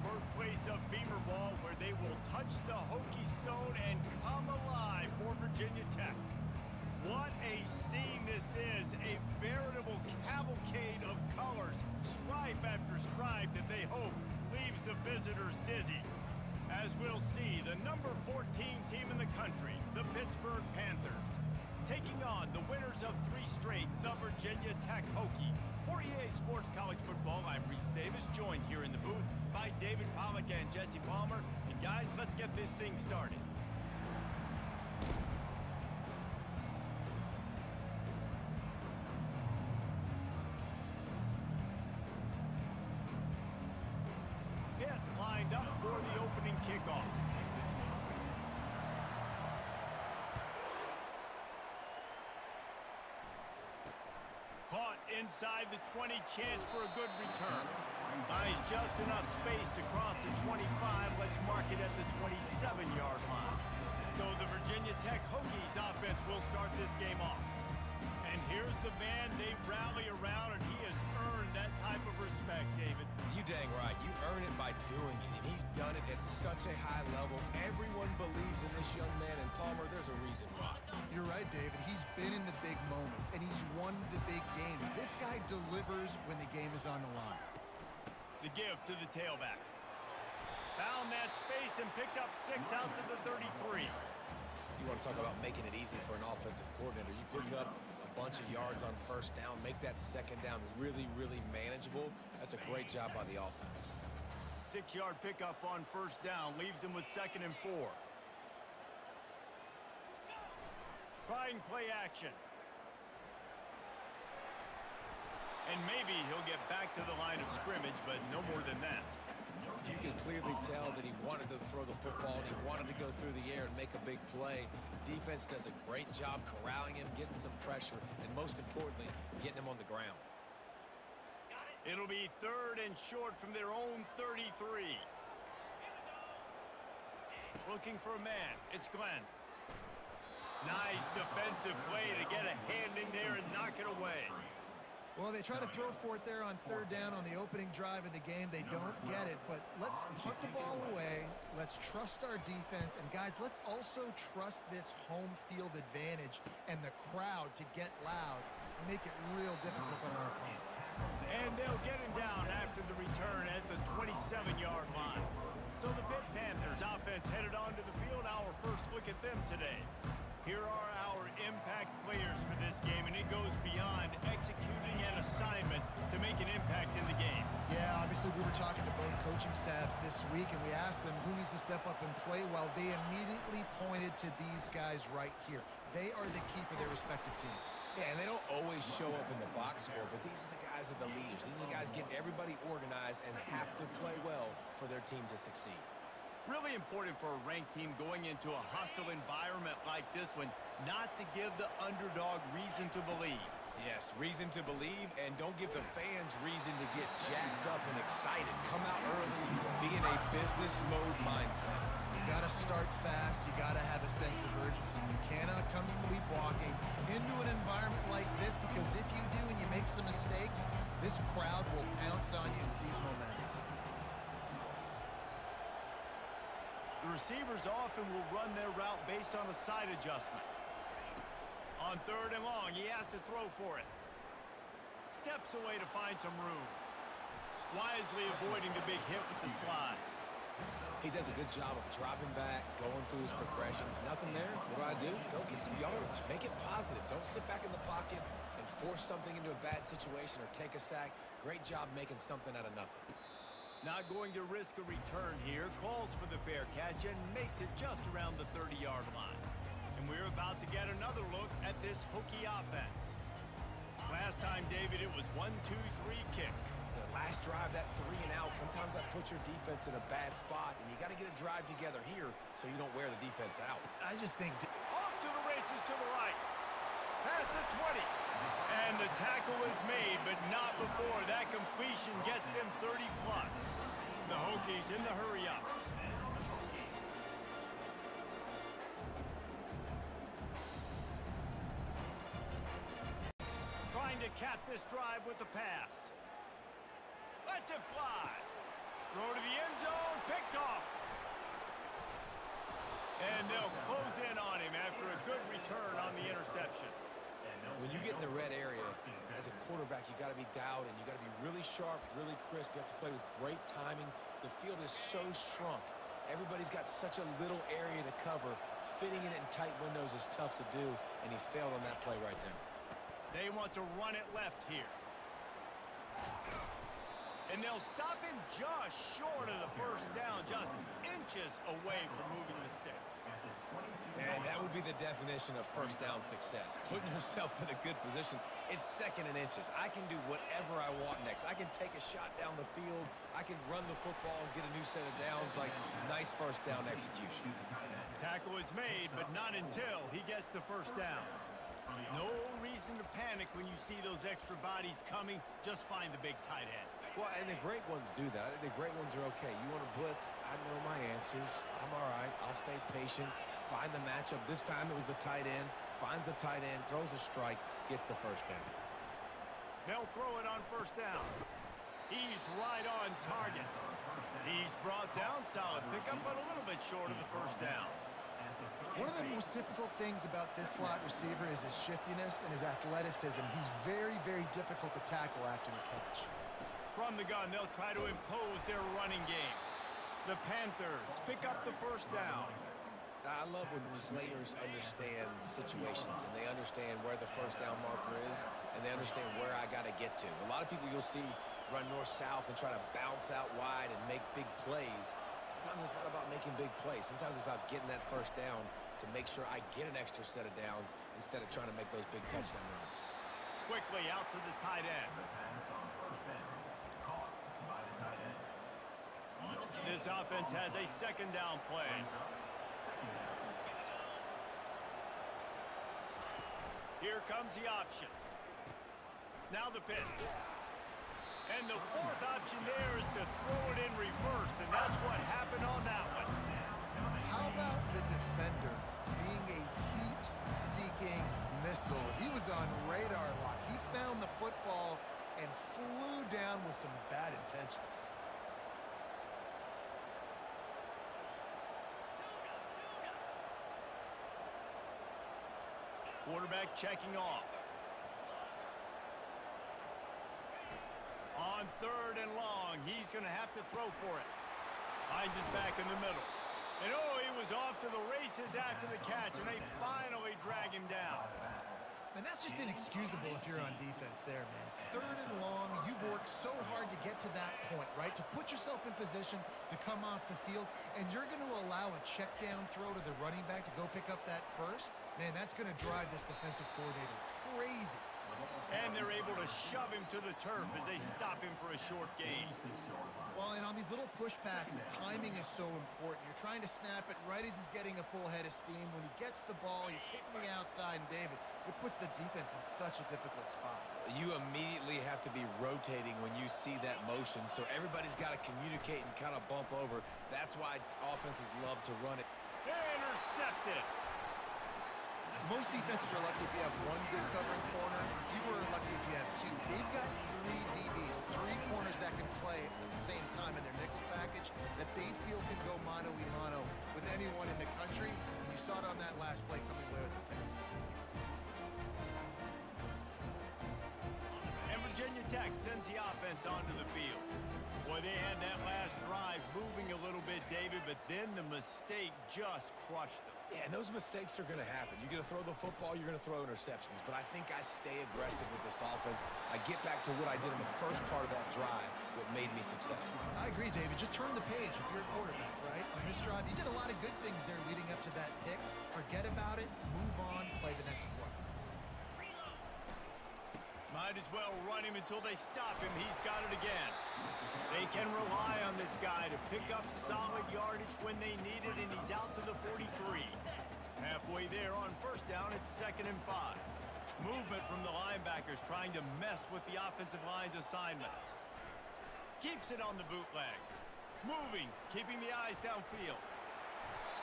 birthplace of Beamer ball, where they will touch the Hokie stone and come alive for Virginia Tech. What a scene this is, a veritable cavalcade of colors, stripe after stripe that they hope leaves the visitors dizzy. As we'll see, the number 14 team in the country, the Pittsburgh Panthers, taking on the winners of 3 straight, the Virginia Tech Hokies. For EA Sports College Football, I'm Reese Davis, joined here in the booth by David Pollack and Jesse Palmer. And guys, let's get this thing started. Pitt lined up for the opening kickoff. Caught inside the 20, chance for a good return. Buys just enough space to cross the 25. Let's mark it at the 27-yard line. So the Virginia Tech Hokies offense will start this game off. And here's the man they rally around, and he has earned that type of respect, David. You dang right. You earn it by doing it, and he's done it at such a high level. Everyone believes in this young man, and Palmer, there's a reason why. You're right, David. He's been in the big moments, and he's won the big games. This guy delivers when the game is on the line. The give to the tailback. Found that space and picked up 6 out to the 33. You want to talk about making it easy for an offensive coordinator. You pick up a bunch of yards on first down, make that second down really, really manageable. That's a great job by the offense. 6-yard pickup on first down leaves him with 2nd and 4. Trying play action. And maybe he'll get back to the line of scrimmage, but no more than that. You can clearly tell that he wanted to throw the football, and he wanted to go through the air and make a big play. Defense does a great job corralling him, getting some pressure, and most importantly, getting him on the ground. It'll be 3rd and short from their own 33. Looking for a man. It's Glenn. Nice defensive play to get a hand in there and knock it away. Well, they try to throw for it there on 3rd down on the opening drive of the game. They don't get it, but let's punt the ball away. Let's trust our defense. And, guys, let's also trust this home field advantage and the crowd to get loud and make it real difficult on our opponent. And they'll get him down after the return at the 27-yard line. So the Pitt Panthers offense headed onto the field. Our first look at them today. Here are our impact players for this game, and it goes beyond executing an assignment to make an impact in the game. Yeah, obviously we were talking to both coaching staffs this week, and we asked them who needs to step up and play well. They immediately pointed to these guys right here. They are the key for their respective teams. Yeah, and they don't always show up in the box score, but these are the guys that are the leaders. These are the guys getting everybody organized and have to play well for their team to succeed. Really important for a ranked team going into a hostile environment like this one, not to give the underdog reason to believe. Yes, reason to believe, and don't give the fans reason to get jacked up and excited. Come out early, be in a business mode mindset. You got to start fast. You got to have a sense of urgency. You cannot come sleepwalking into an environment like this, because if you do and you make some mistakes, this crowd will pounce on you and seize momentum. The receivers often will run their route based on a side adjustment. On 3rd and long, he has to throw for it. Steps away to find some room. Wisely avoiding the big hit with the slide. He does a good job of dropping back, going through his progressions. Nothing there. What do? Go get some yards. Make it positive. Don't sit back in the pocket and force something into a bad situation or take a sack. Great job making something out of nothing. Not going to risk a return here. Calls for the fair catch and makes it just around the 30-yard line. And we're about to get another look at this Hokie offense. Last time, David, it was 1-2-3 kick. The last drive, that 3 and out, sometimes that puts your defense in a bad spot, and you got to get a drive together here so you don't wear the defense out. I just think... Off to the races to the right. Past the 20. And the tackle is made, but not before that completion gets them 30-plus. The Hokies in the hurry-up. Trying to cap this drive with a pass. Lets it fly. Throw to the end zone, picked off. And they'll close in on him after a good return on the interception. When you get in the red area, as a quarterback, you got to be dialed in. You got to be really sharp, really crisp. You have to play with great timing. The field is so shrunk. Everybody's got such a little area to cover. Fitting it in tight windows is tough to do, and he failed on that play right there. They want to run it left here. And they'll stop him just short of the first down, just inches away from moving the sticks. And that would be the definition of first down success. Putting yourself in a good position. It's second and inches. I can do whatever I want next. I can take a shot down the field. I can run the football and get a new set of downs. Like, nice first down execution. Tackle is made, but not until he gets the first down. No reason to panic when you see those extra bodies coming. Just find the big tight end. Well, and the great ones do that. The great ones are okay. You want to blitz? I know my answers. I'm all right. I'll stay patient. Find the matchup. This time it was the tight end. Finds the tight end, throws a strike, gets the first down. They'll throw it on first down. He's right on target. He's brought down solid pickup, but a little bit short of the first down. One of the most difficult things about this slot receiver is his shiftiness and his athleticism. He's very, very difficult to tackle after the catch. From the gun, they'll try to impose their running game. The Panthers pick up the first down. I love when players understand situations and they understand where the first down marker is and they understand where I got to get to. A lot of people you'll see run north-south and try to bounce out wide and make big plays. Sometimes it's not about making big plays. Sometimes it's about getting that first down to make sure I get an extra set of downs instead of trying to make those big touchdown runs. Quickly out to the tight end. This offense has a second down play. Here comes the option. Now the pitch. And the fourth option there is to throw it in reverse, and that's what happened on that one. How about the defender being a heat-seeking missile? He was on radar lock. He found the football and flew down with some bad intentions. Quarterback checking off. On third and long, he's going to have to throw for it. Finds his back in the middle. And oh, he was off to the races after the catch, and they finally drag him down. And that's just inexcusable if you're on defense there, man. Third and long, you've worked so hard to get to that point, right? To put yourself in position to come off the field, and you're going to allow a check down throw to the running back to go pick up that first? Man, that's going to drive this defensive coordinator crazy. And they're able to shove him to the turf as they stop him for a short gain. Well, and on these little push passes, timing is so important. You're trying to snap it right as he's getting a full head of steam. When he gets the ball, he's hitting the outside, and David, it puts the defense in such a difficult spot. You immediately have to be rotating when you see that motion, so everybody's got to communicate and kind of bump over. That's why offenses love to run it. Intercepted. Most defenses are lucky if you have one good covering corner. Fewer are lucky if you have two. They've got three DBs, three corners that can play at the same time in their nickel package that they feel can go mano-a-mano with anyone in the country. And you saw it on that last play coming away with the pick. And Virginia Tech sends the offense onto the field. Boy, they had that last drive moving a little bit, David, but then the mistake just crushed them. Yeah, and those mistakes are going to happen. You're going to throw the football, you're going to throw interceptions. But I think I stay aggressive with this offense. I get back to what I did in the first part of that drive, what made me successful. I agree, David. Just turn the page if you're a quarterback, right? On this drive, you did a lot of good things there leading up to that pick. Forget about it, move on, play the next play. Might as well run him until they stop him. He's got it again. They can rely on this guy to pick up solid yardage when they need it, and he's out to the 43. Halfway there on first down, it's 2nd and 5. Movement from the linebackers trying to mess with the offensive line's assignments. Keeps it on the bootleg. Moving, keeping the eyes downfield.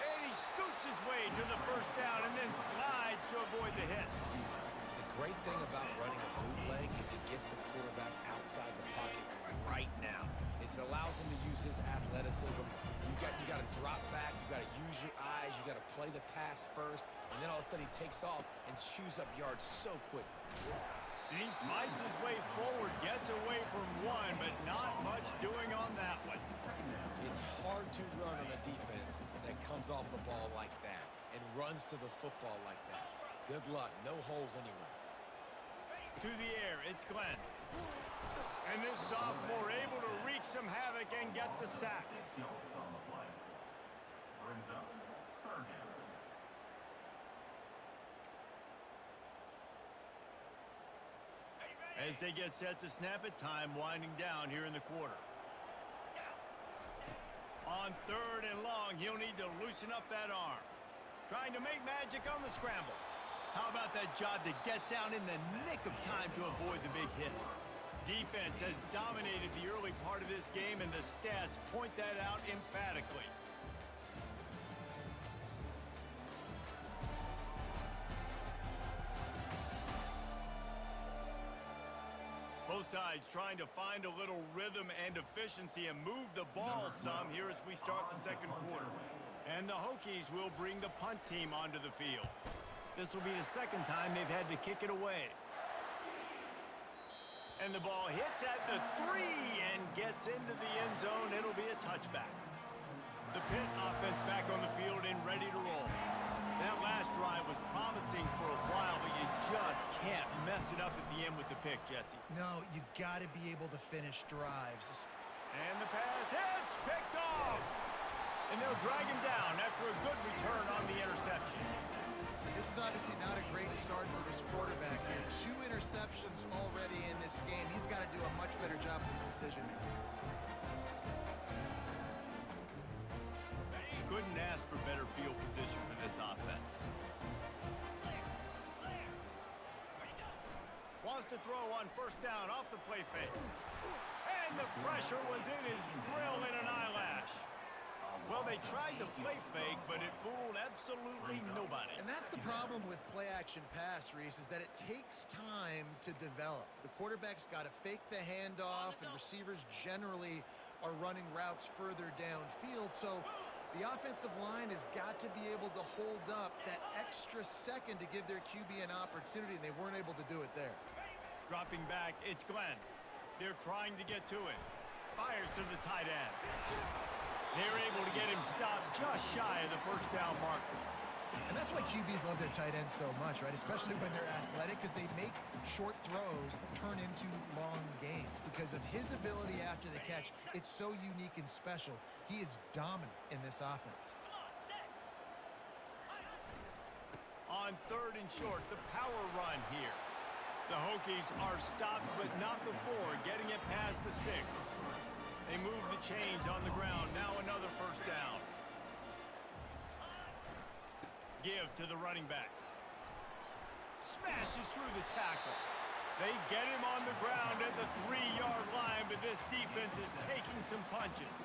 And he scoots his way to the first down and then slides to avoid the hit. The great thing about running a bootleg is it gets the quarterback outside the pocket right now. It Yes, it allows him to use his athleticism. You got to drop back. You got to use your eyes. You got to play the pass first, and then all of a sudden he takes off and chews up yards so quickly. And he fights his way forward, gets away from one, but not much doing on that one. It's hard to run on a defense that comes off the ball like that and runs to the football like that. Good luck. No holes anywhere. To the air, it's Glenn. And this sophomore able to wreak some havoc and get the sack. As they get set to snap it, time winding down here in the quarter. On 3rd and long, he'll need to loosen up that arm. Trying to make magic on the scramble. How about that job to get down in the nick of time to avoid the big hit? Defense has dominated the early part of this game, and the stats point that out emphatically. Both sides trying to find a little rhythm and efficiency and move the ball some here as we start the second quarter. And the Hokies will bring the punt team onto the field. This will be the second time they've had to kick it away. And the ball hits at the 3 and gets into the end zone. It'll be a touchback. The Pitt offense back on the field and ready to roll. That last drive was promising for a while, but you just can't mess it up at the end with the pick, Jesse. No, you got to be able to finish drives. And the pass hits, picked off. And they'll drag him down after a good return on the interception. This is obviously not a great start for this quarterback here. 2 interceptions already in this game. He's got to do a much better job with his decision-making. Couldn't ask for better field position for this offense. Wants to throw on 1st down off the play fake. And the pressure was in his grill in an eyelash. Well, they tried the play fake, but it fooled absolutely nobody. And that's the problem with play-action pass, Reese, is that it takes time to develop. The quarterback's got to fake the handoff, and receivers generally are running routes further downfield. So the offensive line has got to be able to hold up that extra second to give their QB an opportunity, and they weren't able to do it there. Dropping back, it's Glenn. They're trying to get to it. Fires to the tight end. They're able to get him stopped just shy of the 1st down marker. And that's why QBs love their tight ends so much, right? Especially when they're athletic, because they make short throws turn into long gains. Because of his ability after the catch, it's so unique and special. He is dominant in this offense. On 3rd and short, the power run here. The Hokies are stopped, but not before getting it past the sticks. They move the chains on the ground. Now another 1st down. Give to the running back. Smashes through the tackle. They get him on the ground at the 3-yard line, but this defense is taking some punches.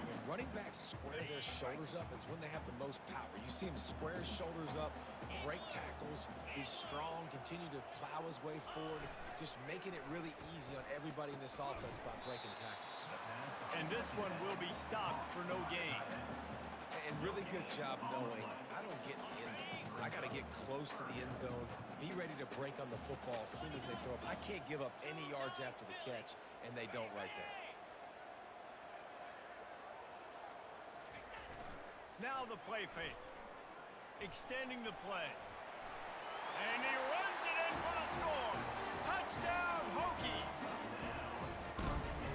When running backs square their shoulders up, it's when they have the most power. You see him square his shoulders up, break tackles, be strong, continue to plow his way forward, just making it really easy on everybody in this offense by breaking tackles. And this one will be stopped for no gain. And really good job knowing I don't get in the end zone. I got to get close to the end zone, be ready to break on the football as soon as they throw up. I can't give up any yards after the catch, and they don't right there. Now the play fake. Extending the play. And he runs it in for the score. Touchdown, Hokies.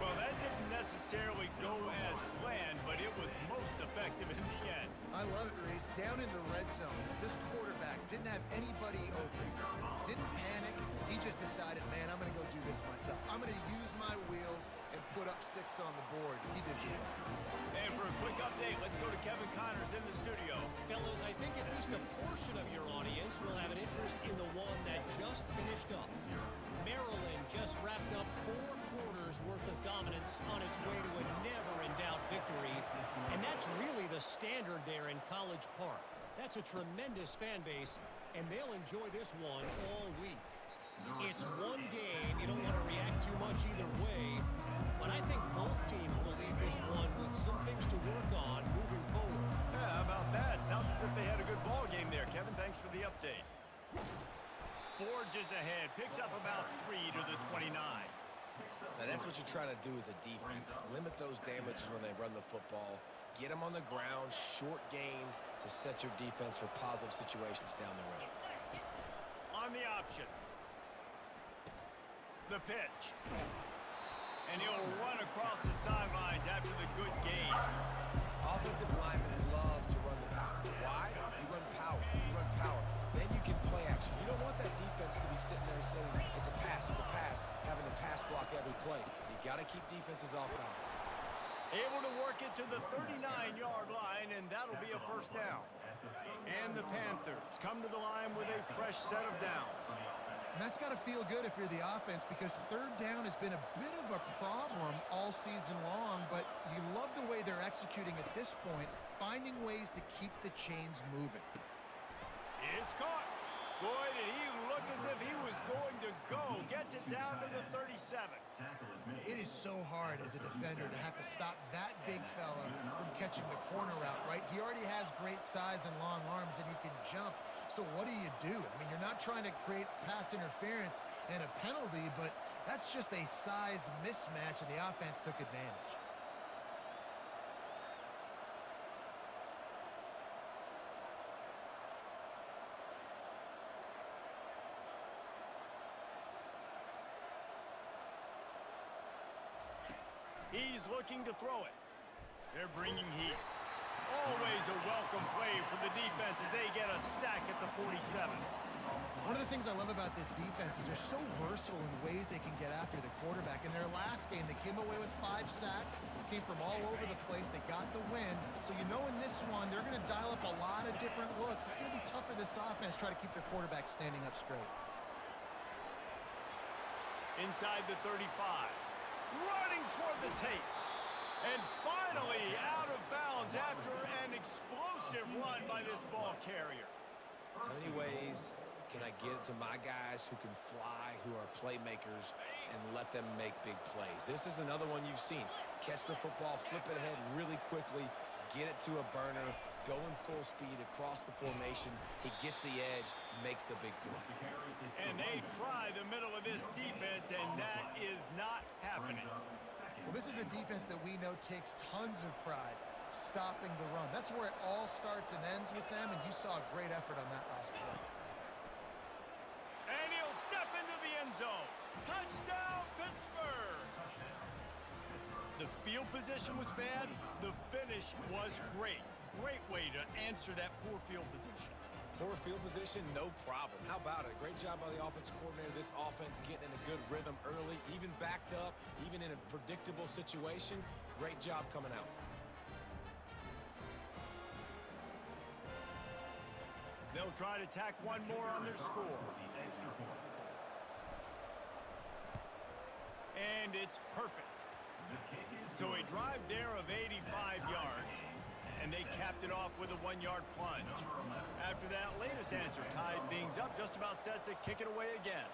Well, that didn't necessarily go as planned, but it was most effective in the end. I love it, Reese. Down in the red zone, this quarterback didn't have anybody open. Didn't panic. He just decided, man, I'm going to go do this myself. I'm going to use my wheels and put up 6 on the board. He did just that. And for a quick update, let's go to Kevin Connors in the studio. Fellas, I think at least a portion of your audience will have an interest in the one that just finished up. Maryland just wrapped up 4 quarters worth of dominance on its way to a never-in-doubt victory. And that's really the standard there in College Park. That's a tremendous fan base, and they'll enjoy this one all week. It's one game. You don't want to react too much either way, but I think both teams update. Forges ahead, picks up about 3 to the 29. Now that's what you're trying to do as a defense. Limit those damages when they run the football. Get them on the ground, short gains to set your defense for positive situations down the road. On the option. The pitch. And he'll run across the sidelines after the good gain. Offensive linemen love to run the power. Why? You run power. You run power. Then you can play action. You don't want that defense to be sitting there saying, it's a pass, having to pass block every play. You got to keep defenses off balance. Able to work it to the 39-yard line, and that'll be a first down. And the Panthers come to the line with a fresh set of downs. And that's got to feel good if you're the offense, because third down has been a bit of a problem all season long, but you love the way they're executing at this point, finding ways to keep the chains moving. It's caught. Boy, did he look as if he was going to go. Gets it down to the 37. It is so hard as a defender to have to stop that big fella from catching the corner route, right? He already has great size and long arms, and he can jump. So what do you do? I mean, you're not trying to create pass interference and a penalty, but that's just a size mismatch, and the offense took advantage. He's looking to throw it. They're bringing heat. Always a welcome play for the defense as they get a sack at the 47. One of the things I love about this defense is they're so versatile in the ways they can get after the quarterback. In their last game, they came away with 5 sacks, came from all over the place. They got the win. So you know in this one, they're going to dial up a lot of different looks. It's going to be tough for this offense to try to keep their quarterback standing up straight. Inside the 35. Running toward the tape. And finally out of bounds after an explosive run by this ball carrier. How many ways can I get it to my guys who can fly, who are playmakers, and let them make big plays? This is another one you've seen. Catch the football, flip it ahead really quickly, get it to a burner, going full speed across the formation. He gets the edge, makes the big play. And they try the middle of this defense, and that is not happening. Well, this is a defense that we know takes tons of pride stopping the run. That's where it all starts and ends with them, and you saw a great effort on that last play. And he'll step into the end zone. Touchdown, Pittsburgh! The field position was bad. The finish was great. Great way to answer that poor field position. Poor field position, no problem. How about it? Great job by the offensive coordinator. This offense getting in a good rhythm early, even backed up, even in a predictable situation. Great job coming out. They'll try to tack one more on their score. And it's perfect. So a drive there of 85 yards. And they capped it off with a 1-yard plunge. After that latest answer tied things up, just about set to kick it away again.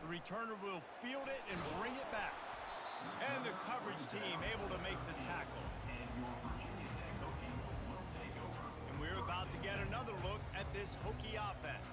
The returner will field it and bring it back. And the coverage team able to make the tackle. And we're about to get another look at this Hokie offense.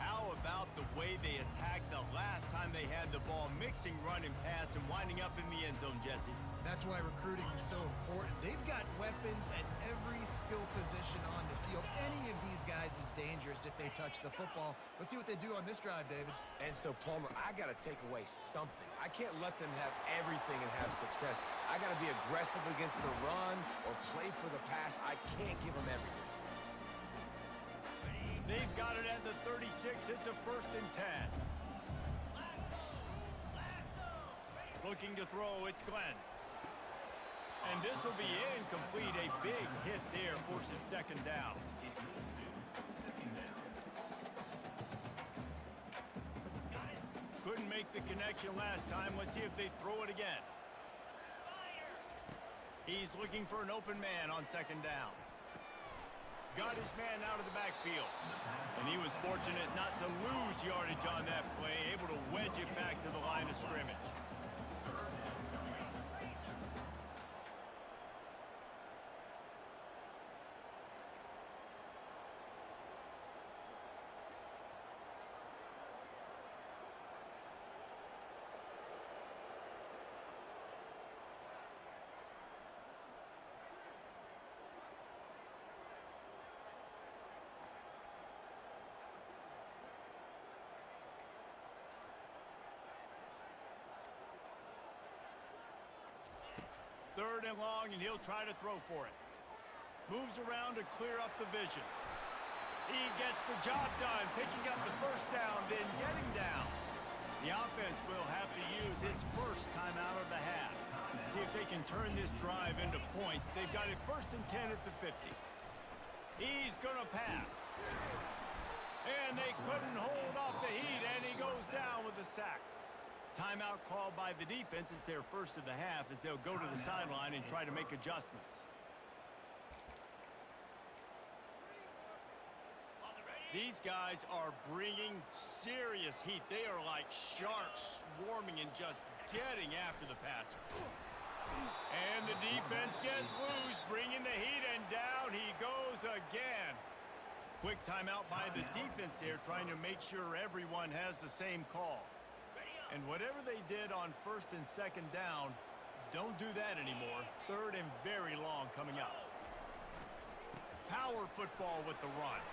How about the way they attacked the last time they had the ball, mixing run and pass and winding up in the end zone, Jesse? That's why recruiting is so important. They've got weapons at every skill position on the field. Any of these guys is dangerous if they touch the football. Let's see what they do on this drive, David. And so, Palmer, I got to take away something. I can't let them have everything and have success. I got to be aggressive against the run or play for the pass. I can't give them everything. They've got it at the 36. It's a 1st and 10. Looking to throw, it's Glenn. And this will be incomplete. A big hit there forces 2nd down. Couldn't make the connection last time. Let's see if they throw it again. He's looking for an open man on 2nd down. Got his man out of the backfield. And he was fortunate not to lose yardage on that play, able to wedge it back to the line of scrimmage. 3rd and long, and he'll try to throw for it. Moves around to clear up the vision. He gets the job done, picking up the 1st down, then getting down. The offense will have to use its first timeout of the half. See if they can turn this drive into points. They've got it 1st and 10 at the 50. He's going to pass. And they couldn't hold off the heat, and he goes down with a sack. Timeout called by the defense. It's their first of the half as they'll go to the sideline and try to make adjustments. These guys are bringing serious heat. They are like sharks swarming and just getting after the passer. And the defense gets loose, bringing the heat, and down he goes again. Quick timeout by the defense there, trying to make sure everyone has the same call. And whatever they did on 1st and 2nd down, don't do that anymore. 3rd and very long coming up. Power football with the run.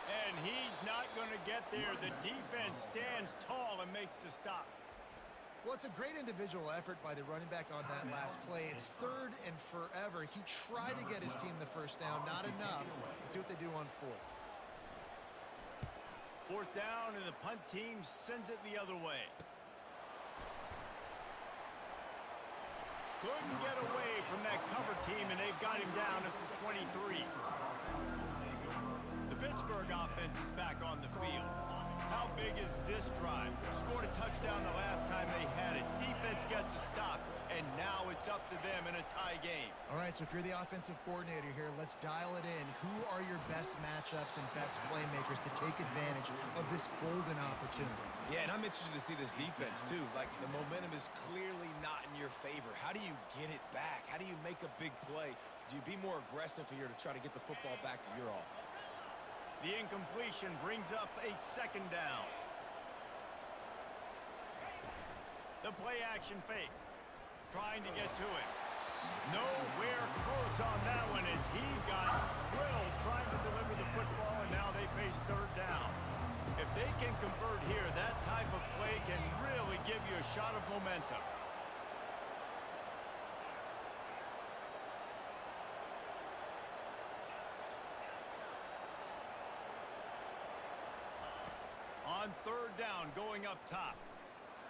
And he's not going to get there. The defense stands tall and makes the stop. Well, it's a great individual effort by the running back on that last play. It's 3rd and forever. He tried to get his team the 1st down, not enough. Let's see what they do on 4th. 4th down, and the punt team sends it the other way. Couldn't get away from that cover team, and they've got him down at the 23. The Pittsburgh offense is back on the field. How big is this drive? Scored a touchdown the last time they had it. Defense gets a stop, and now it's up to them in a tie game. All right, so if you're the offensive coordinator here, let's dial it in. Who are your best matchups and best playmakers to take advantage of this golden opportunity? Yeah, and I'm interested to see this defense, too. Like, the momentum is clearly not in your favor. How do you get it back? How do you make a big play? Do you be more aggressive here to try to get the football back to your offense? The incompletion brings up a 2nd down. The play action fake. Trying to get to it. Nowhere close on that one as he got drilled trying to deliver the football, and now they face 3rd down. If they can convert here, that type of play can really give you a shot of momentum. On 3rd down, going up top.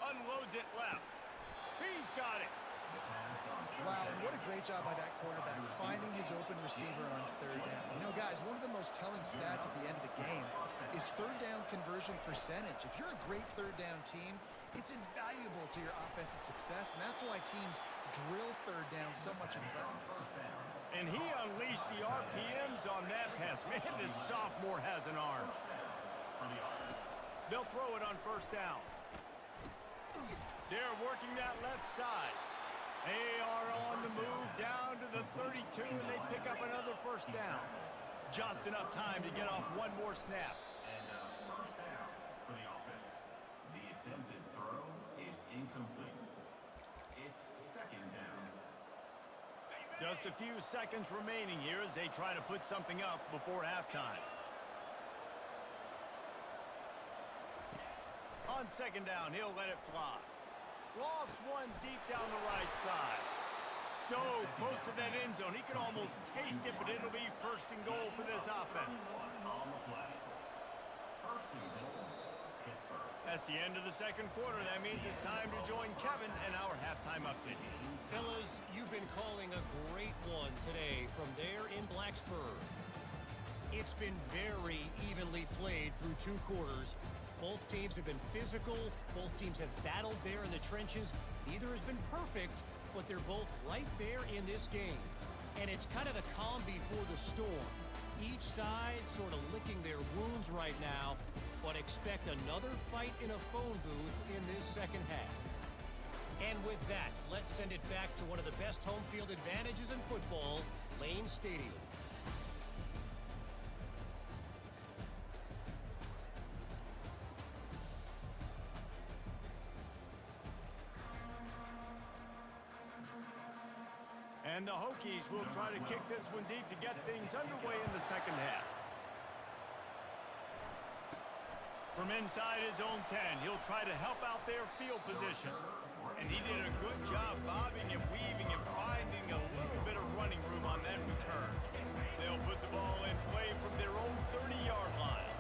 Unloads it left. He's got it. Wow, and what a great job by that quarterback, finding his open receiver on 3rd down. You know, guys, one of the most telling stats at the end of the game is 3rd down conversion percentage. If you're a great 3rd down team, it's invaluable to your offensive success, and that's why teams drill 3rd down so much in practice. And he unleashed the RPMs on that pass. Man, this sophomore has an arm. They'll throw it on 1st down. They're working that left side. They are on the move down to the 32, and they pick up another 1st down. Just enough time to get off one more snap. And 1st down for the offense. The attempted throw is incomplete. It's 2nd down. Just a few seconds remaining here as they try to put something up before halftime. On 2nd down, he'll let it fly. Lofts one deep down the right side. So close to that end zone, he can almost taste it, but it'll be 1st and goal for this offense. On the play. 1st and goal, Pittsburgh. That's the end of the 2nd quarter. That means it's time to join Kevin and our halftime update. Fellas, you've been calling a great one today from there in Blacksburg. It's been very evenly played through 2 quarters. Both teams have been physical. Both teams have battled there in the trenches. Neither has been perfect, but they're both right there in this game. And it's kind of the calm before the storm. Each side sort of licking their wounds right now, but expect another fight in a phone booth in this 2nd half. And with that, let's send it back to one of the best home field advantages in football, Lane Stadium. And the Hokies will try to kick this one deep to get things underway in the 2nd half. From inside his own 10, he'll try to help out their field position. And he did a good job bobbing and weaving and finding a little bit of running room on that return. They'll put the ball in play from their own 30-yard line.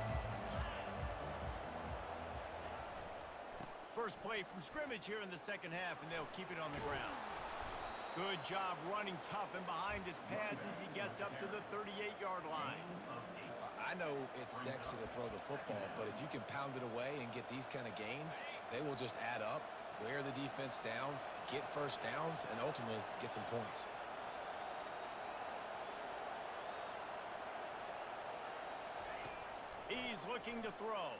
First play from scrimmage here in the second half, and they'll keep it on the ground. Good job running tough and behind his pads as he gets up to the 38-yard line. I know it's sexy to throw the football, but if you can pound it away and get these kind of gains, they will just add up, wear the defense down, get first downs, and ultimately get some points. He's looking to throw.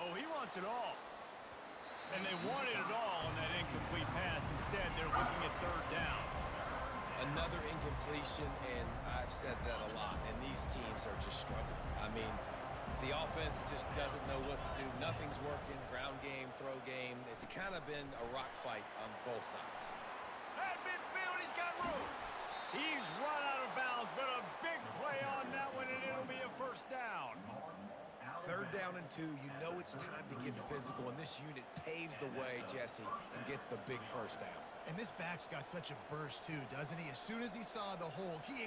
Oh, he wants it all. And they wanted it all on that incomplete pass. Instead, they're looking at third down. Another incompletion, and I've said that a lot, and these teams are just struggling. I mean, the offense just doesn't know what to do. Nothing's working. Ground game, throw game. It's kind of been a rock fight on both sides. At midfield, he's got room. He's run out of bounds, but a big play on that one, and it'll be a first down. Third down and 2, you know it's time to get physical, and this unit paves the way, Jesse, and gets the big first down. And this back's got such a burst, too, doesn't he? As soon as he saw the hole, he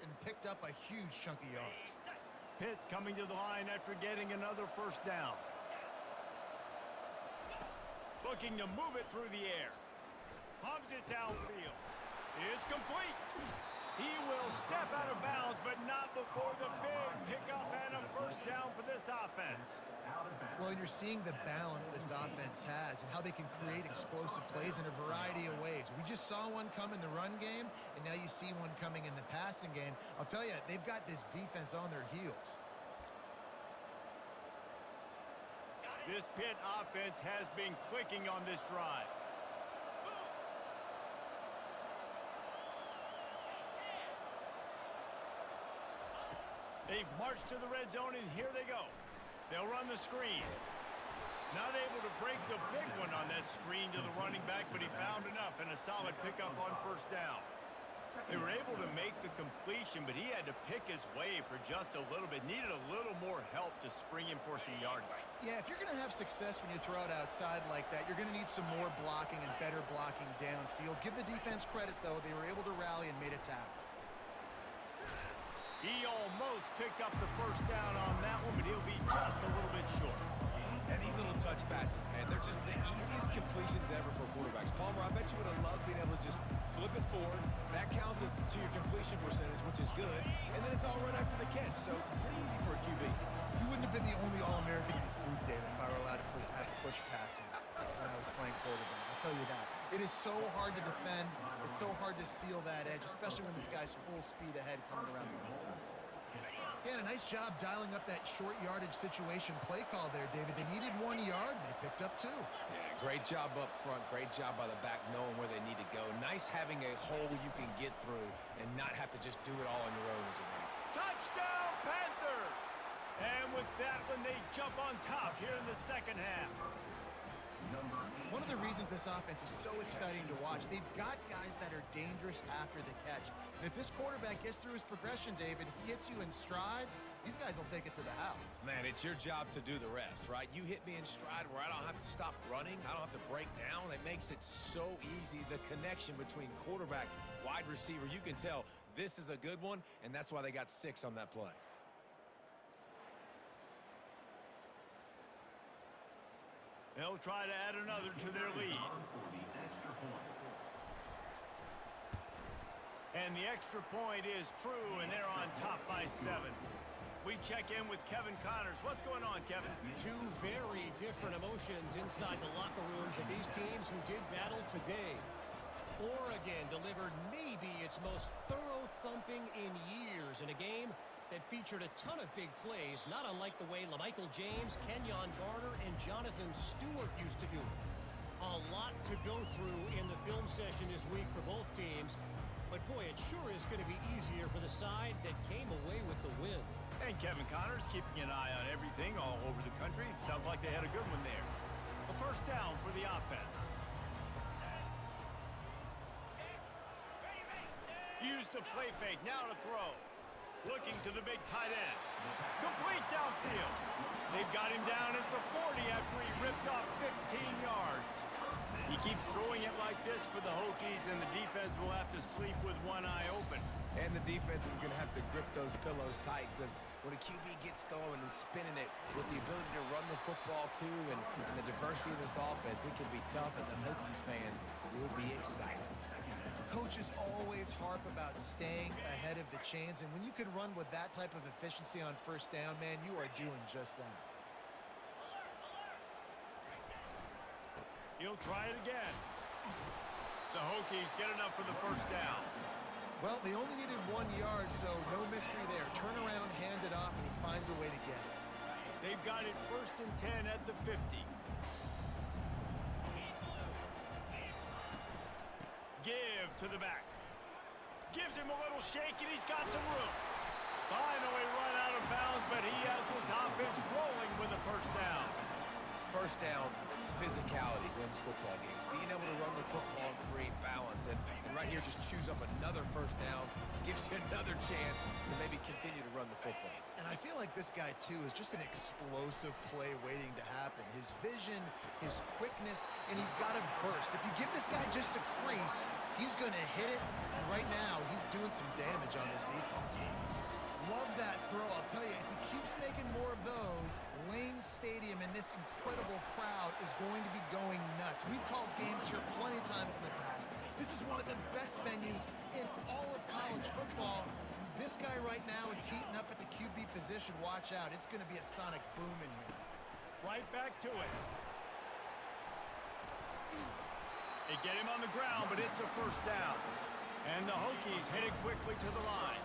and picked up a huge chunk of yards. Pitt coming to the line after getting another first down. Looking to move it through the air. Pumps it downfield. It's complete. He will step out of bounds, but not before the big pickup and a first down for this offense. Well, and you're seeing the balance this offense has and how they can create explosive plays in a variety of ways. We just saw one come in the run game, and now you see one coming in the passing game. I'll tell you, they've got this defense on their heels. This Pitt offense has been clicking on this drive. They've marched to the red zone, and here they go. They'll run the screen. Not able to break the big one on that screen to the running back, but he found enough and a solid pickup on first down. They were able to make the completion, but he had to pick his way for just a little bit. Needed a little more help to spring him for some yardage. Yeah, if you're going to have success when you throw it outside like that, you're going to need some more blocking and better blocking downfield. Give the defense credit, though. They were able to rally and made a tackle. He almost picked up the first down on that one, but he'll be just a little bit short. And these little touch passes, man, they're just the easiest completions ever for quarterbacks. Palmer, I bet you would have loved being able to just flip it forward. That counts as to your completion percentage, which is good. And then it's all right after the catch, so pretty easy for a QB. You wouldn't have been the only All-American in this booth, David, if I were allowed to have push passes when I was playing quarterback. I'll tell you that. It is so hard to defend. It's so hard to seal that edge, especially when this guy's full speed ahead coming around the inside. Yeah, and a nice job dialing up that short yardage situation play call there, David. They needed 1 yard, and they picked up 2. Yeah, great job up front. Great job by the back knowing where they need to go. Nice having a hole you can get through and not have to just do it all on your own as a runner. Touchdown, Panthers! And with that one, they jump on top here in the second half. One of the reasons this offense is so exciting to watch, they've got guys that are dangerous after the catch. And if this quarterback gets through his progression, David, hits you in stride, these guys will take it to the house. Man, it's your job to do the rest, right? You hit me in stride where I don't have to stop running. I don't have to break down. It makes it so easy. The connection between quarterback, wide receiver, you can tell this is a good one, and that's why they got 6 on that play. They'll try to add another to their lead. And the extra point is true, and they're on top by 7. We check in with Kevin Connors. What's going on, Kevin? 2 very different emotions inside the locker rooms of these teams who did battle today. Oregon delivered maybe its most thorough thumping in years in a game that featured a ton of big plays, not unlike the way LaMichael James, Kenyon Garner, and Jonathan Stewart used to do it. A lot to go through in the film session this week for both teams, but boy, it sure is going to be easier for the side that came away with the win. And Kevin Connors keeping an eye on everything all over the country. Sounds like they had a good one there. A first down for the offense. Use the play fake, now to throw. Looking to the big tight end. Complete downfield. They've got him down at the 40 after he ripped off 15 yards. He keeps throwing it like this for the Hokies, and the defense will have to sleep with one eye open. And the defense is going to have to grip those pillows tight because when a QB gets going and spinning it with the ability to run the football too and the diversity of this offense, it can be tough, and the Hokies fans will be excited. Coaches always harp about staying ahead of the chains, and when you can run with that type of efficiency on first down, man, you are doing just that. He'll try it again. The Hokies get enough for the first down. Well, they only needed 1 yard, so no mystery there. Turn around, hand it off, and he finds a way to get it. They've got it 1st and 10 at the 50. Give to the back. Gives him a little shake, and he's got some room. Finally run out of bounds, but he has this offense rolling with a first down. First down, physicality wins football games. Being able to run the football and create balance. And right here, here just chews up another first down, gives you another chance to maybe continue to run the football. And I feel like this guy, too, is just an explosive play waiting to happen. His vision, his quickness, and he's got a burst. If you give this guy just a crease, he's going to hit it. And right now, he's doing some damage on this defense. Love that throw. I'll tell you, if he keeps making more of those, Lane Stadium and this incredible crowd is going to be going nuts. We've called games here plenty of times in the past. This is one of the best venues in all of college football. This guy right now is heating up at the QB position. Watch out. It's going to be a sonic boom in here. Right back to it. They get him on the ground, but it's a first down. And the Hokies headed quickly to the line.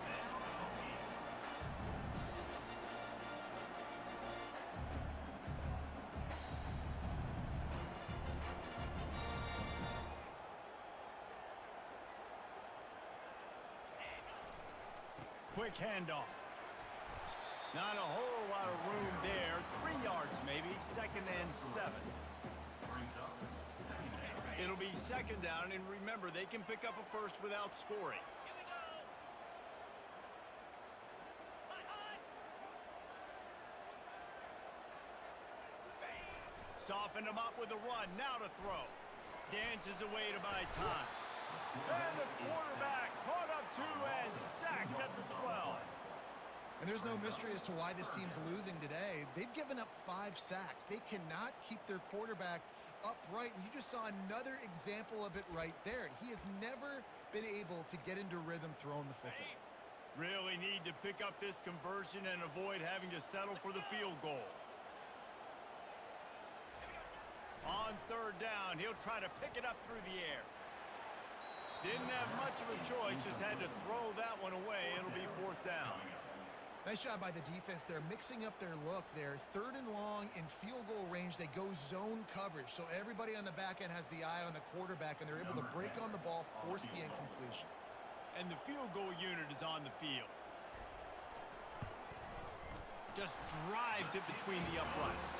Quick handoff. Not a whole lot of room there. 3 yards maybe. 2nd and 7. It'll be 2nd down, and remember, they can pick up a first without scoring. Soften him up with a run. Now to throw. Dances away to buy time. And the quarterback caught up to and sacked at the 12. And there's no mystery as to why this team's losing today. They've given up 5 sacks. They cannot keep their quarterback upright, and you just saw another example of it right there. He has never been able to get into rhythm throwing the football. Really need to pick up this conversion and avoid having to settle for the field goal. On 3rd down, he'll try to pick it up through the air. Didn't have much of a choice, just had to throw that one away. It'll be 4th down. Nice job by the defense. They're mixing up their look there. 3rd and long in field goal range. They go zone coverage. So everybody on the back end has the eye on the quarterback, and they're able to break on the ball, force the incompletion. And the field goal unit is on the field. Just drives it between the uprights.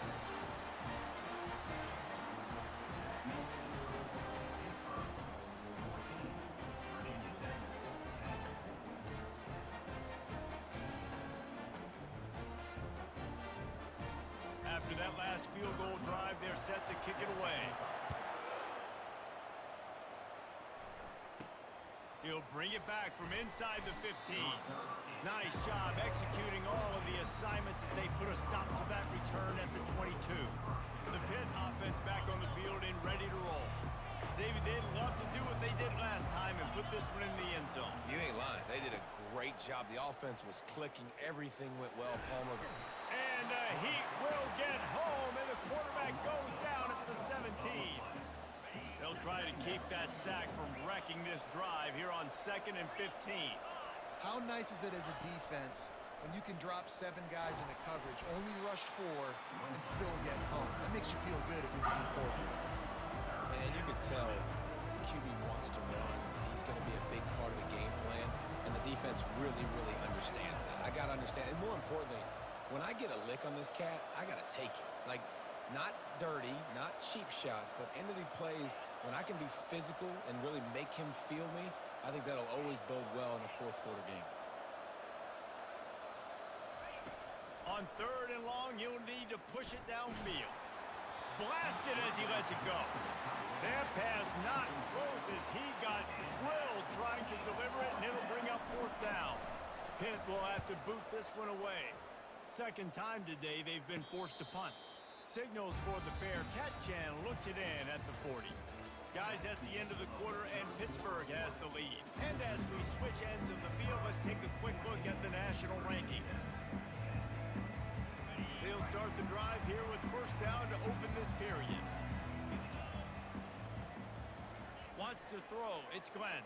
After that last field goal drive, they're set to kick it away. He'll bring it back from inside the 15. Nice job executing all of the assignments as they put a stop to that return at the 22. The Pitt offense back on the field and ready to roll. David, they'd love to do what they did last time and put this one in the end zone. You ain't lying. They did a great job. The offense was clicking. Everything went well. Palmer. And the Heat will get home, and the quarterback goes down at the 17. They'll try to keep that sack from wrecking this drive here on 2nd and 15. How nice is it as a defense when you can drop 7 guys into coverage, only rush 4, and still get home? That makes you feel good if you're the D coordinator. Man, you could tell the QB wants to run. He's going to be a big part of the game plan, and the defense really, really understands that. I got to understand, and more importantly, when I get a lick on this cat, I got to take it. Like, not dirty, not cheap shots, but end of the plays, when I can be physical and really make him feel me, I think that'll always bode well in a 4th quarter game. On 3rd and long, he'll need to push it downfield. Blasted as he lets it go. That pass not close as he got drilled trying to deliver it, and it'll bring up 4th down. Pitt will have to boot this one away. 2nd time today they've been forced to punt. Signals for the fair catch channel, looks it in at the 40. Guys, that's the end of the quarter, and Pittsburgh has the lead. And as we switch ends of the field, let's take a quick look at the national rankings. They'll start the drive here with 1st down to open this period. Wants to throw, it's Glenn.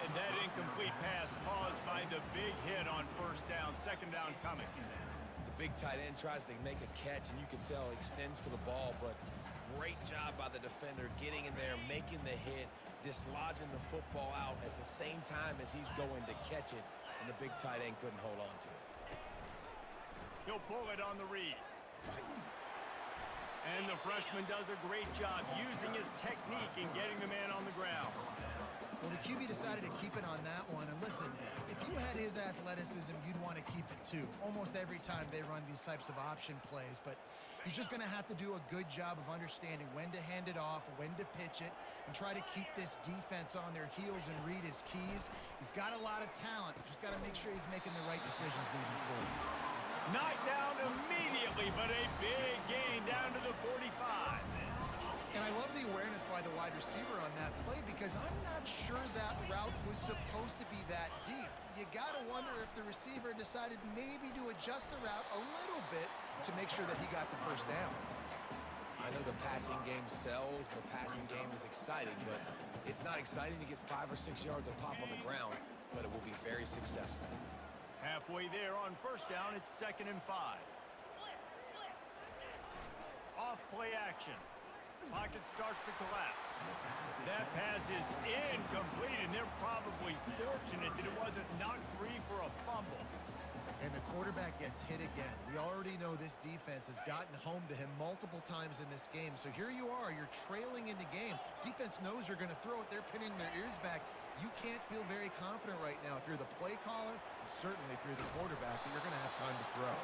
And that incomplete pass caused by the big hit on 1st down. 2nd down coming. The big tight end tries to make a catch, and you can tell he extends for the ball, but great job by the defender getting in there, making the hit, dislodging the football out at the same time as he's going to catch it, and the big tight end couldn't hold on to it. He'll pull it on the read. And the freshman does a great job using his technique and getting the man on the ground. QB decided to keep it on that one. And listen, if you had his athleticism, you'd want to keep it too. Almost every time they run these types of option plays. But he's just going to have to do a good job of understanding when to hand it off, when to pitch it, and try to keep this defense on their heels and read his keys. He's got a lot of talent. Just got to make sure he's making the right decisions moving forward. Knocked down immediately, but a big gain down to the 45. And I love the awareness by the wide receiver on that play because I'm not sure that route was supposed to be that deep. You got to wonder if the receiver decided maybe to adjust the route a little bit to make sure that he got the first down. I know the passing game sells, the passing game is exciting, but it's not exciting to get 5 or 6 yards of pop on the ground, but it will be very successful. Halfway there on first down, it's 2nd and 5. Off play action. Pocket starts to collapse. That pass is incomplete, and they're probably fortunate that it wasn't knocked free for a fumble. And the quarterback gets hit again. We already know this defense has gotten home to him multiple times in this game. So here you are, you're trailing in the game. Defense knows you're going to throw it. They're pinning their ears back. You can't feel very confident right now if you're the play caller, and certainly if you're the quarterback, that you're going to have time to throw.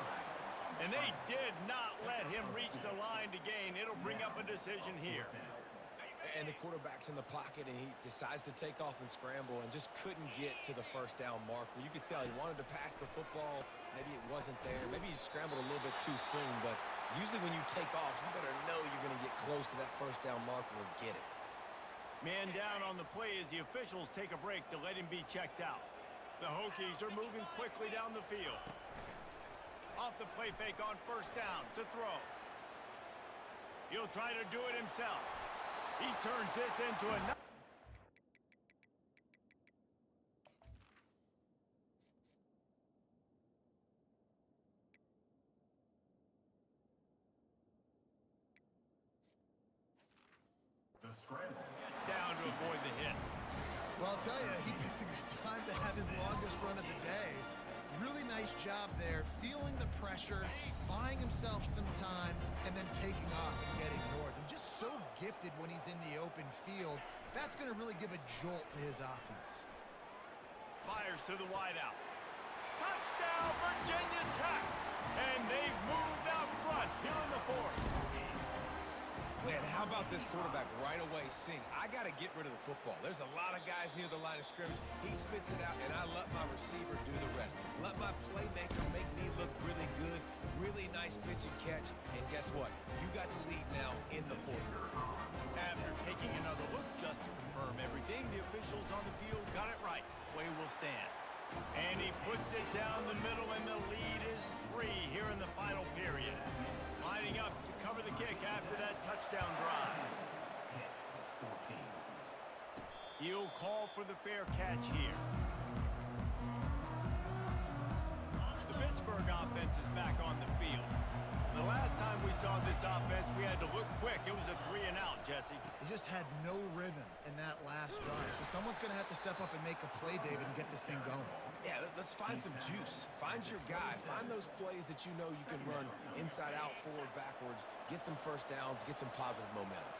And they did not let him reach the line to gain. It'll bring up a decision here. And the quarterback's in the pocket, and he decides to take off and scramble and just couldn't get to the first down marker. You could tell he wanted to pass the football. Maybe it wasn't there. Maybe he scrambled a little bit too soon. But usually when you take off, you better know you're going to get close to that first down marker or get it. Man down on the play as the officials take a break to let him be checked out. The Hokies are moving quickly down the field. Off the play fake on first down to throw. He'll try to do it himself. He turns this into a... The scramble. down to avoid the hit. Well, I'll tell you, he picked a good time to have his longest run of the day. Really nice job there, feeling the pressure, buying himself some time, and then taking off and getting north. And just so gifted when he's in the open field. That's going to really give a jolt to his offense. Fires to the wideout. Touchdown, Virginia Tech! And they've moved out front here in the 4th. Man, how about this quarterback right away seeing, I got to get rid of the football. There's a lot of guys near the line of scrimmage. He spits it out, and I let my receiver do the rest. Let my playmaker make me look really good. Really nice pitch and catch. And guess what? You got the lead now in the 4th. After taking another look just to confirm everything, the officials on the field got it right. Play will stand. And he puts it down the middle, and the lead is 3 here in the final period. Lining up to cover the kick after that touchdown drive. 14. He'll call for the fair catch here. The Pittsburgh offense is back on the field. The last time we saw this offense, we had to look quick. It was a 3-and-out, Jesse. He just had no rhythm in that last drive. So someone's going to have to step up and make a play, David, and get this thing going. Yeah, let's find some juice. Find your guy. Find those plays that you know you can run inside out, forward, backwards. Get some first downs. Get some positive momentum.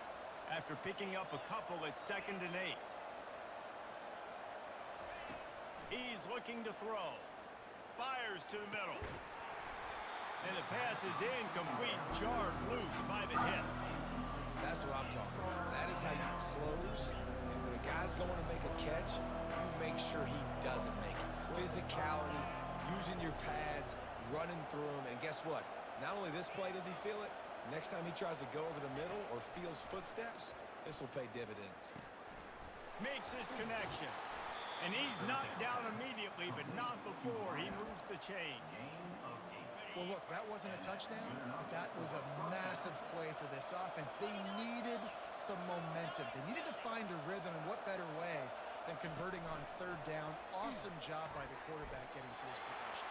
After picking up a couple, it's 2nd and 8. He's looking to throw. Fires to the middle. And the pass is incomplete, jarred loose by the hit. That's what I'm talking about. That is how you close. And when a guy's going to make a catch, you make sure he doesn't make it. Physicality, using your pads, running through them. And guess what? Not only this play does he feel it, next time he tries to go over the middle or feels footsteps, this will pay dividends. Makes his connection. And he's knocked down immediately, but not before he moves the chains. Well, look, that wasn't a touchdown, but that was a massive play for this offense. They needed some momentum. They needed to find a rhythm, and what better way than converting on 3rd down. Awesome job by the quarterback getting through his progression.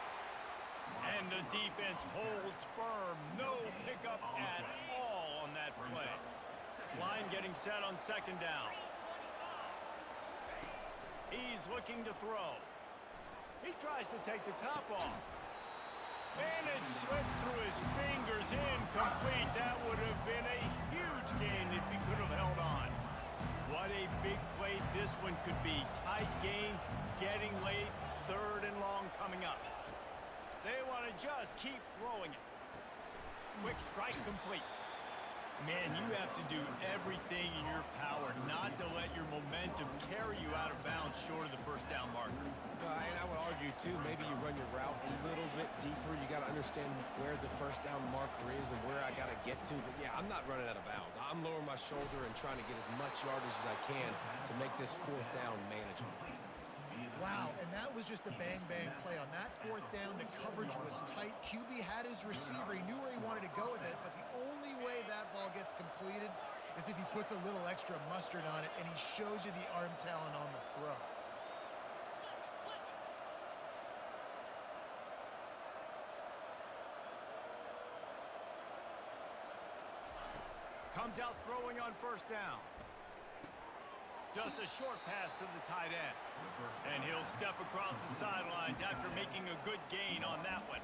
And the defense holds firm. No pickup at all on that play. Line getting set on 2nd down. He's looking to throw. He tries to take the top off. And it slips through his fingers, incomplete. That would have been a huge gain if he could have held on. What a big play this this one could be tight game, getting late, 3rd and long coming up. They want to just keep throwing it. Quick strike complete. Man, you have to do everything in your power not to let your momentum carry you out of bounds short of the first down marker. And I would argue, too, maybe you run your route a little bit deeper. You got to understand where the first down marker is and where I got to get to. But, yeah, I'm not running out of bounds. I'm lowering my shoulder and trying to get as much yardage as I can to make this 4th down manageable. Wow, and that was just a bang-bang play. On that 4th down, the coverage was tight. QB had his receiver. He knew where he wanted to go with it, but the only way that ball gets completed is if he puts a little extra mustard on it, and he shows you the arm talent on the throw. Comes out throwing on first down. Just a short pass to the tight end. And he'll step across the sidelines after making a good gain on that one.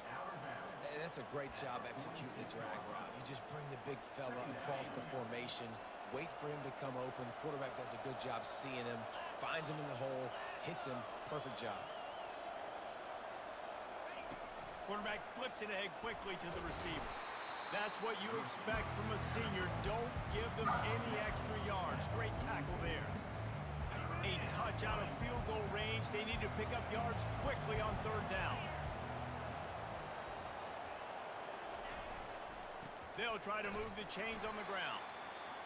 And that's a great job executing the drag route. You just bring the big fella across the formation, wait for him to come open. Quarterback does a good job seeing him, finds him in the hole, hits him. Perfect job. Quarterback flips it ahead quickly to the receiver. That's what you expect from a senior. Don't give them any extra yards. Great tackle there. A touch out of field goal range. They need to pick up yards quickly on 3rd down. They'll try to move the chains on the ground.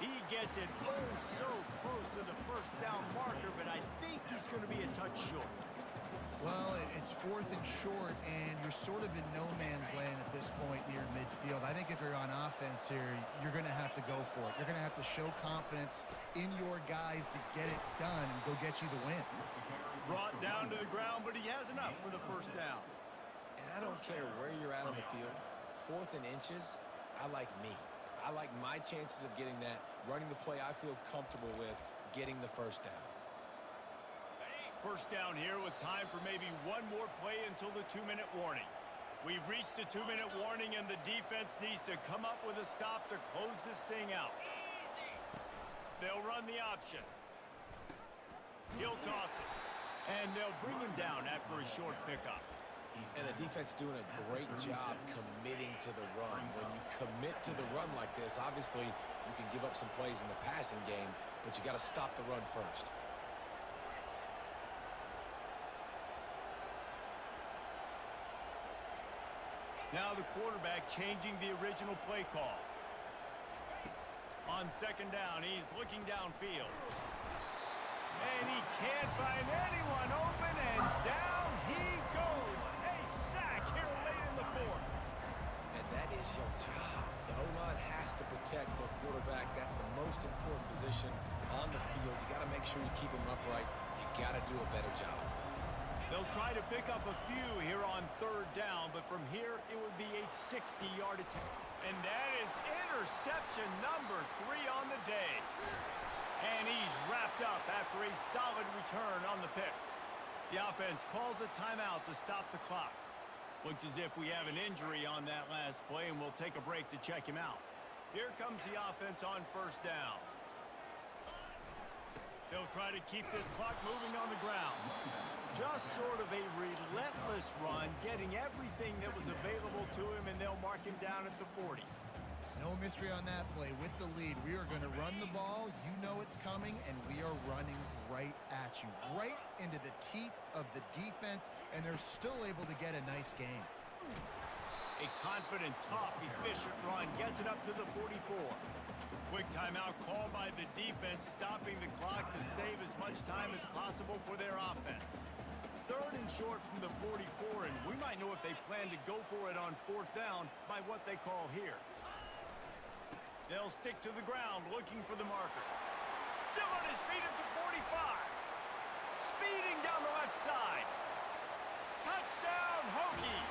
He gets it oh so close to the first down marker, but I think he's going to be a touch short. Well, it's 4th and short, and you're sort of in no man's land at this point near midfield. I think if you're on offense here, you're going to have to go for it. You're going to have to show confidence in your guys to get it done and go get you the win. Brought down to the ground, but he has enough for the first down. And I don't care where you're at on the field. 4th and inches, I like me. I like my chances of getting that, running the play I feel comfortable with, getting the first down. First down here with time for maybe one more play until the 2-minute warning. We've reached the 2-minute warning, and the defense needs to come up with a stop to close this thing out. They'll run the option. He'll toss it. And they'll bring him down after a short pickup. And the defense doing a great job committing to the run. When you commit to the run like this, obviously you can give up some plays in the passing game, but you got to stop the run first. Now the quarterback changing the original play call. On 2nd down, he's looking downfield. And he can't find anyone open, and down he goes. A sack here late in the 4th. And that is your job. The O-line has to protect the quarterback. That's the most important position on the field. You got to make sure you keep him upright. You got to do a better job. They'll try to pick up a few here on 3rd down, but from here it would be a 60-yard attempt. And that is interception number 3 on the day. And he's wrapped up after a solid return on the pick. The offense calls a timeout to stop the clock. Looks as if we have an injury on that last play, and we'll take a break to check him out. Here comes the offense on 1st down. They'll try to keep this clock moving on the ground. Just sort of a relentless run, getting everything that was available to him, and they'll mark him down at the 40. No mystery on that play. With the lead, we are going to run the ball. You know it's coming, and we are running right at you, right into the teeth of the defense, and they're still able to get a nice game. A confident, tough, efficient run gets it up to the 44. Quick timeout called by the defense, stopping the clock to save as much time as possible for their offense. 3rd and short from the 44, and we might know if they plan to go for it on 4th down by what they call here. They'll stick to the ground looking for the marker. Still on his feet at the 45. Speeding down the left side. Touchdown, Hokies!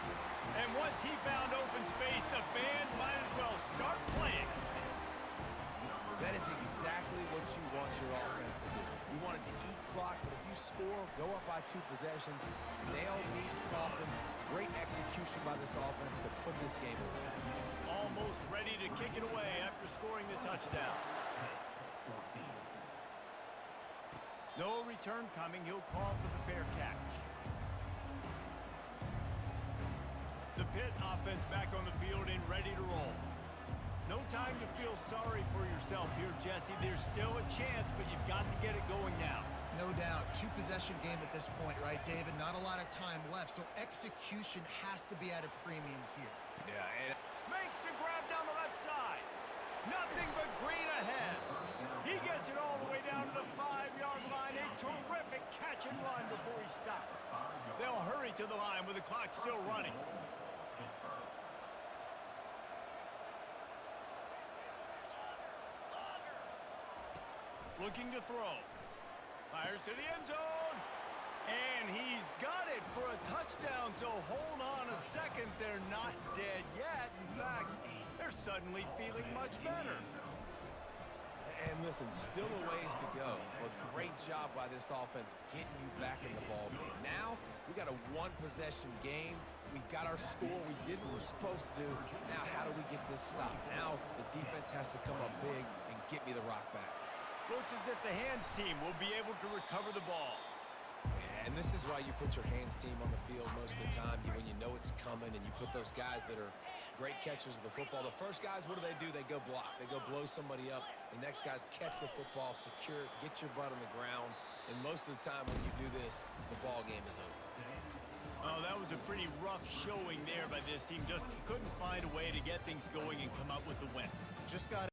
And once he found open space, the band might as well start playing. That is exactly what you want your offense to do. You want it to eat clock, but if you score, go up by 2 possessions, nail, meet, coffin. Great execution by this offense to put this game away. Almost ready to kick it away after scoring the touchdown. No return coming. He'll call for the fair catch. The Pitt offense back on the field and ready to roll. No time to feel sorry for yourself here, Jesse. There's still a chance, but you've got to get it going now. No doubt. Two-possession game at this point, right, David? Not a lot of time left, so execution has to be at a premium here. Yeah, and makes the grab down the left side. Nothing but green ahead. He gets it all the way down to the 5-yard line. A terrific catch and run before he stopped. They'll hurry to the line with the clock still running. Looking to throw. Fires to the end zone. And he's got it for a touchdown, so hold on a second. They're not dead yet. In fact, they're suddenly feeling much better. And listen, still a ways to go. But great job by this offense getting you back in the ball game. Now, we got a one-possession game. We got our score. We did what we're supposed to do. Now, how do we get this stopped? Now, the defense has to come up big and get me the rock back. Looks as if the hands team will be able to recover the ball. And this is why you put your hands team on the field most of the time, when you know it's coming, and you put those guys that are great catchers of the football. The first guys, what do? They go block. They go blow somebody up. The next guys catch the football, secure it, get your butt on the ground. And most of the time when you do this, the ball game is over. Oh, that was a pretty rough showing there by this team. Just couldn't find a way to get things going and come up with the win. Just got